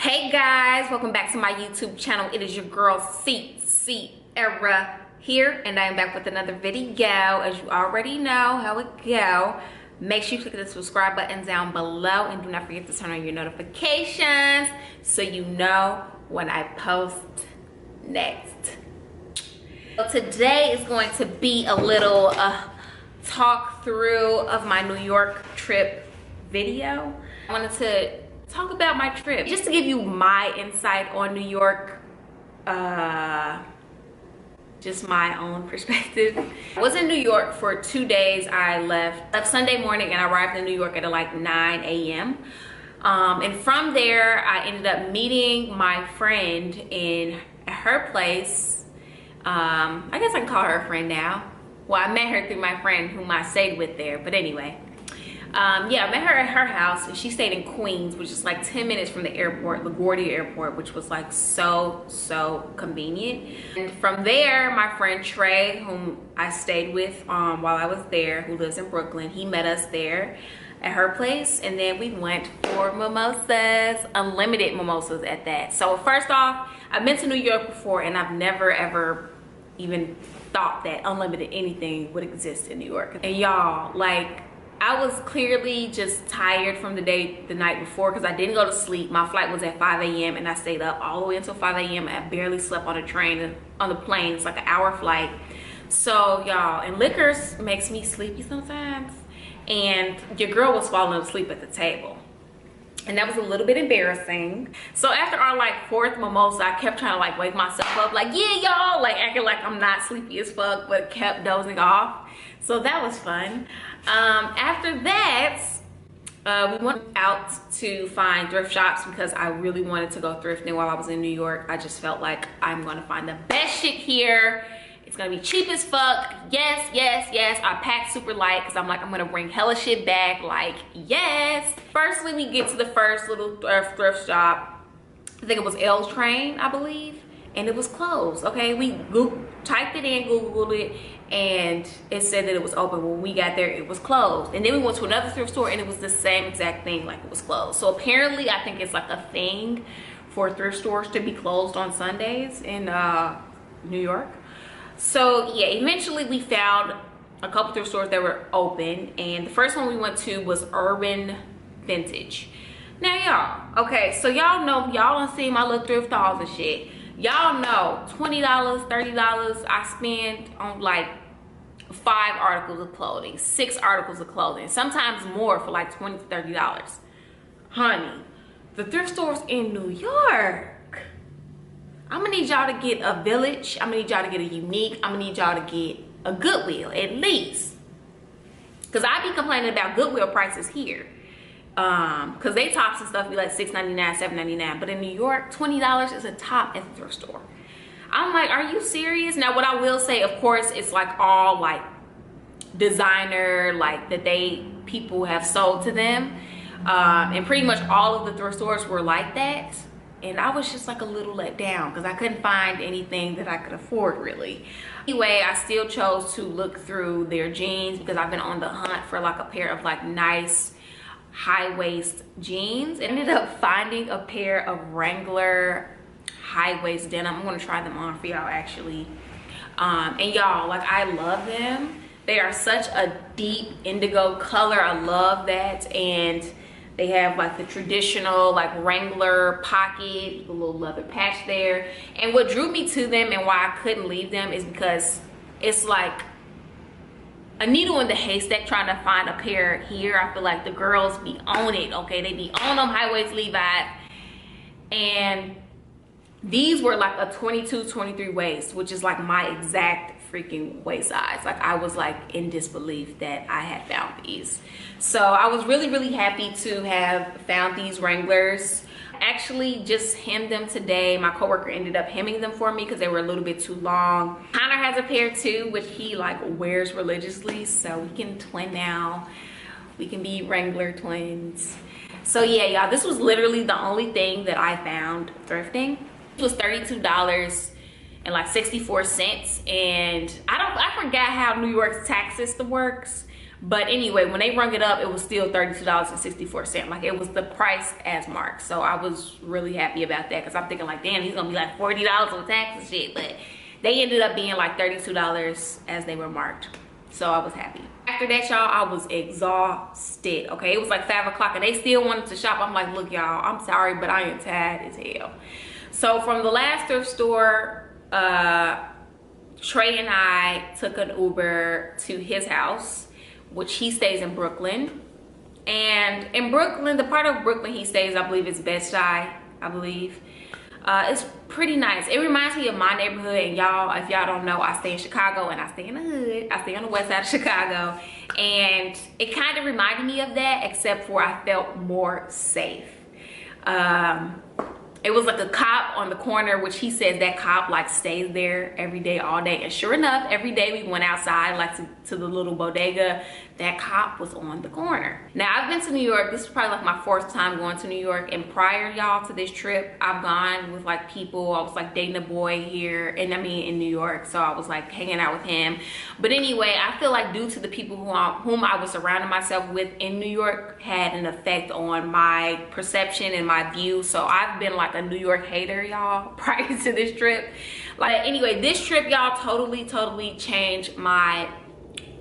Hey guys, welcome back to my YouTube channel. It is your girl Sierra here, and I am back with another video. As you already know how it go, make sure you click the subscribe button down below and do not forget to turn on your notifications so you know when I post next. So today is going to be a little talk through of my New York trip video. I wanted to talk about my trip just to give you my insight on New York, just my own perspective. I was in New York for 2 days. I left Sunday morning and I arrived in New York at like 9 a.m. And from there I ended up meeting my friend in her place. I guess I can call her a friend now. Well, I met her through my friend whom I stayed with there, but anyway. Yeah, I met her at her house, and she stayed in Queens, which is like 10 minutes from the airport, LaGuardia Airport, which was like so convenient. And from there, my friend Trey, whom I stayed with while I was there, who lives in Brooklyn, he met us there at her place, and then we went for mimosas, unlimited mimosas at that. So first off, I've been to New York before, and I've never ever even thought that unlimited anything would exist in New York. And y'all, like, I was clearly just tired from the night before because I didn't go to sleep. My flight was at 5 a.m. and I stayed up all the way until 5 a.m. I barely slept on the train, on the plane. It's like an hour flight. So y'all, and liquor makes me sleepy sometimes. And your girl was falling asleep at the table. And that was a little bit embarrassing. So after our like fourth mimosa, I kept trying to like wake myself up, like, yeah, y'all, like acting like I'm not sleepy as fuck, but kept dozing off. So that was fun. After that, we went out to find thrift shops because I really wanted to go thrifting while I was in New York. I just felt like I'm gonna find the best shit here. It's gonna be cheap as fuck. Yes, yes, yes. I packed super light because I'm like, I'm gonna bring hella shit back. Like, yes. Firstly, we get to the first little thrift shop. I think it was L Train, I believe. And it was closed, okay? We typed it in, Googled it, and it said that it was open. When we got there, it was closed. And then we went to another thrift store and it was the same exact thing, like it was closed. So apparently, I think it's like a thing for thrift stores to be closed on Sundays in New York. So yeah, eventually we found a couple thrift stores that were open, and the first one we went to was Urban Vintage. Now y'all, okay, so y'all know, y'all done seen my little thrift hauls and shit. Y'all know $20, $30 I spend on like 5 articles of clothing, 6 articles of clothing, sometimes more for like $20 to $30. Honey, the thrift stores in New York, I'm gonna need y'all to get a Village, I'm gonna need y'all to get a Unique, I'm gonna need y'all to get a Goodwill at least. Cause I be complaining about Goodwill prices here. Cause they tops and stuff be like $6.99, $7.99, but in New York, $20 is a top at the thrift store. I'm like, are you serious? Now, what I will say, of course, it's like all like designer, like that people have sold to them, and pretty much all of the thrift stores were like that. And I was just like a little let down because I couldn't find anything that I could afford really. Anyway, I still chose to look through their jeans because I've been on the hunt for like a pair of like nice high waist jeans. I ended up finding a pair of Wrangler high waist denim. I'm gonna try them on for y'all actually. And y'all, like, I love them. They are such a deep indigo color. I love that. And they have like the traditional like Wrangler pocket, the little leather patch there. And what drew me to them and why I couldn't leave them is because it's like a needle in the haystack trying to find a pair here. I feel like the girls be on it, okay? They be on them high-waist Levi's. And these were like a 22, 23 waist, which is like my exact freaking waist size. Like, I was like in disbelief that I had found these. So I was really, really happy to have found these Wranglers. Actually just hemmed them today. My coworker ended up hemming them for me because they were a little bit too long. Connor has a pair too, which he like wears religiously, so we can twin now. We can be Wrangler twins. So yeah, y'all, this was literally the only thing that I found thrifting. It was $32 and like 64 cents, and I forgot how New York's tax system works, But anyway, when they rung it up, it was still $32.64. Like, it was the price as marked. So I was really happy about that, because I'm thinking like, damn, he's gonna be like $40 with tax and shit. But they ended up being like $32 as they were marked. So I was happy. After that, y'all, I was exhausted. Okay, it was like 5 o'clock and they still wanted to shop. I'm like, look, y'all, I'm sorry, but I am tired as hell. So from the last thrift store, Trey and I took an Uber to his house, which he stays in Brooklyn. And in Brooklyn, the part of Brooklyn he stays, I believe, is Bed-Stuy, I believe. It's pretty nice. It reminds me of my neighborhood. And y'all, if y'all don't know, I stay in Chicago and I stay in the hood. I stay on the west side of Chicago. And it kind of reminded me of that, except for I felt more safe. It was like a cop on the corner, which he says that cop like stays there every day, all day. And sure enough, every day we went outside like to the little bodega, that cop was on the corner. Now, I've been to New York. This is probably like my 4th time going to New York. And prior, y'all, to this trip, I've gone with like people. I was like dating a boy here, and I mean in New York. So I was like hanging out with him. But anyway, I feel like due to the people whom I was surrounding myself with in New York had an effect on my perception and my view. So I've been like a New York hater, y'all, prior to this trip. Like, anyway, this trip, y'all, totally changed my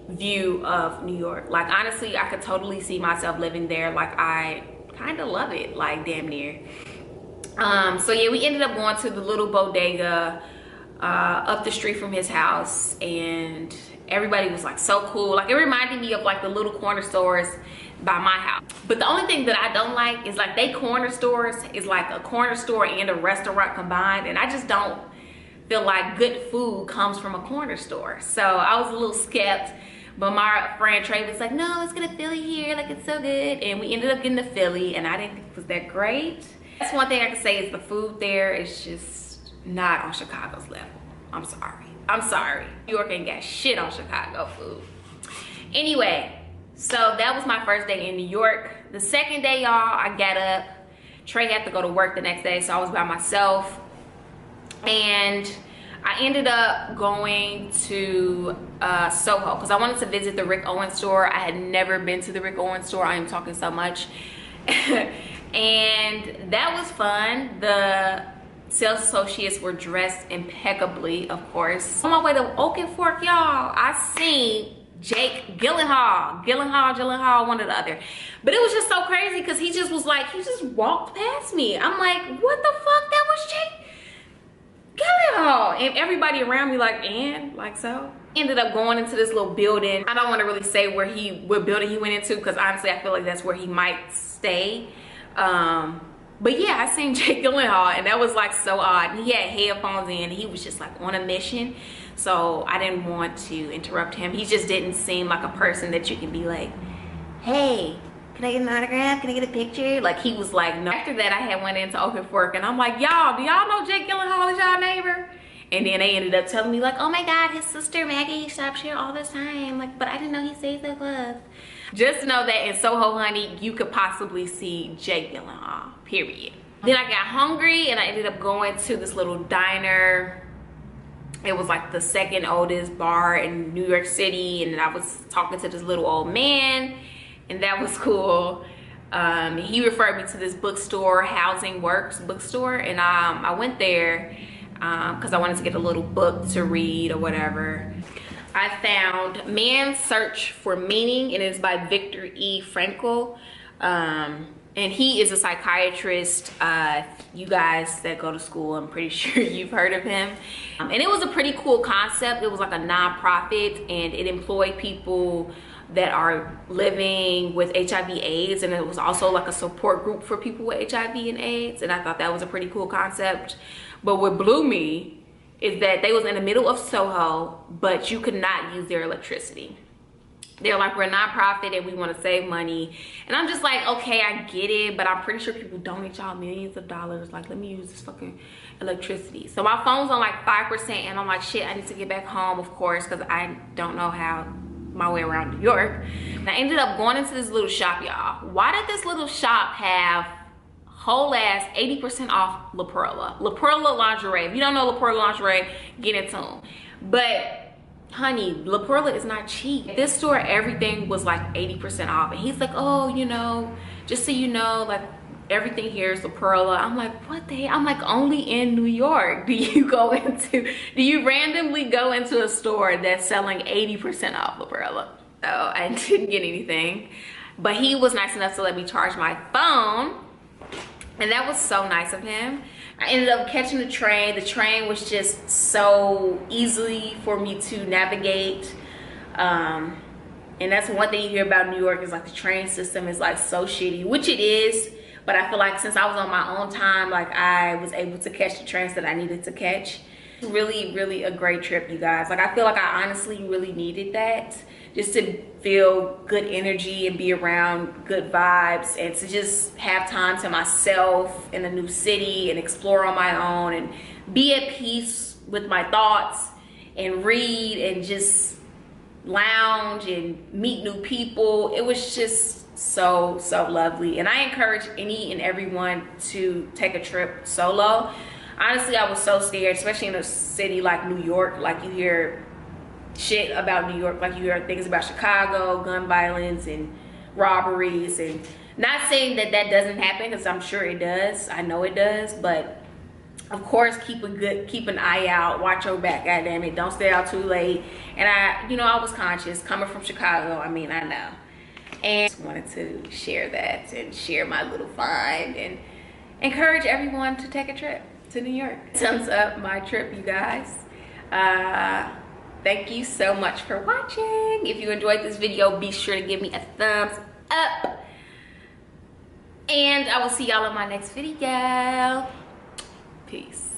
view of New York. Like, honestly, I could totally see myself living there. Like, I kind of love it, like damn near. So yeah, we ended up going to the little bodega up the street from his house, and everybody was like so cool. Like, it reminded me of like the little corner stores by my house. But the only thing that I don't like is like they corner stores is like a corner store and a restaurant combined, and I just don't feel like good food comes from a corner store. So I was a little skeptical. But my friend Trey was like, no, let's get a Philly here, like it's so good. And we ended up getting the Philly, and I didn't think it was that great. That's one thing I can say, is the food there is just not on Chicago's level. I'm sorry. New York ain't got shit on Chicago food. Anyway, so that was my first day in New York. The second day, y'all, I got up. Trey had to go to work the next day, so I was by myself. And I ended up going to Soho because I wanted to visit the Rick Owens store. I had never been to the Rick Owens store. I am talking so much. And that was fun. The sales associates were dressed impeccably, of course. On my way to Oak and Fork, y'all, I seen Jake Gyllenhaal, one or the other. But it was just so crazy because he just was like, he just walked past me. I'm like, what the fuck? That was Jake Gyllenhaal. And everybody around me like, and like, so ended up going into this little building. I don't want to really say what building he went into, because honestly I feel like that's where he might stay. But yeah, I seen Jake Gyllenhaal, and that was like so odd. He had headphones in, and he was just like on a mission. So I didn't want to interrupt him. He just didn't seem like a person that you can be like, hey, can I get an autograph? Can I get a picture? Like, he was like, no. After that, I had went into Oak and Fork, and I'm like, y'all, do y'all know Jake Gyllenhaal is y'all neighbor? And then they ended up telling me like, oh my God, his sister Maggie shops here all the time. Like, but I didn't know he stayed so close. Just know that in Soho, honey, you could possibly see Jake Gyllenhaal, period. Then I got hungry, and I ended up going to this little diner. It was like the second oldest bar in New York City, and I was talking to this little old man, and that was cool. He referred me to this bookstore, Housing Works bookstore, and I went there because I wanted to get a little book to read or whatever. I found Man's Search for Meaning, and it's by Viktor E. Frankl. And he is a psychiatrist. You guys that go to school, I'm pretty sure you've heard of him. And it was a pretty cool concept. It was like a nonprofit, and it employed people that are living with HIV/AIDS, and it was also like a support group for people with HIV and AIDS. And I thought that was a pretty cool concept. But what blew me is that they was in the middle of Soho, but you could not use their electricity. They're like, we're a nonprofit and we want to save money. And I'm just like, okay, I get it, but I'm pretty sure people donate y'all millions of dollars. Like, let me use this fucking electricity. So my phone's on like 5%, and I'm like, shit, I need to get back home, of course, because I don't know how my way around New York. And I ended up going into this little shop, y'all. Why did this little shop have whole ass 80% off La Perla? La Perla lingerie. If you don't know La Perla lingerie, get into them. But honey, La Perla is not cheap. This store, everything was like 80% off. And he's like, oh, you know, just so you know, like everything here is La Perla. I'm like, what the hell? I'm like, only in New York do you randomly go into a store that's selling 80% off La Perla? So I didn't get anything. But he was nice enough to let me charge my phone. And that was so nice of him. I ended up catching the train. The train was just so easy for me to navigate. And that's one thing you hear about New York is like the train system is like so shitty, which it is. But I feel like since I was on my own time, like I was able to catch the trains that I needed to catch. Really, really a great trip, you guys. Like I feel like I honestly really needed that. Just to feel good energy and be around good vibes and to just have time to myself in a new city and explore on my own and be at peace with my thoughts and read and just lounge and meet new people. It was just so lovely. And I encourage any and everyone to take a trip solo. Honestly, I was so scared, especially in a city like New York. Like you hear shit about New York, like you hear things about Chicago, gun violence and robberies, and not saying that that doesn't happen, because I'm sure it does. I know it does, but of course keep an eye out, watch your back, goddamn it, don't stay out too late. And I was conscious coming from Chicago. I mean, I know, and just wanted to share that and share my little find and encourage everyone to take a trip to New York. Sums up my trip, you guys. Thank you so much for watching. If you enjoyed this video, be sure to give me a thumbs up. And I will see y'all in my next video. Peace.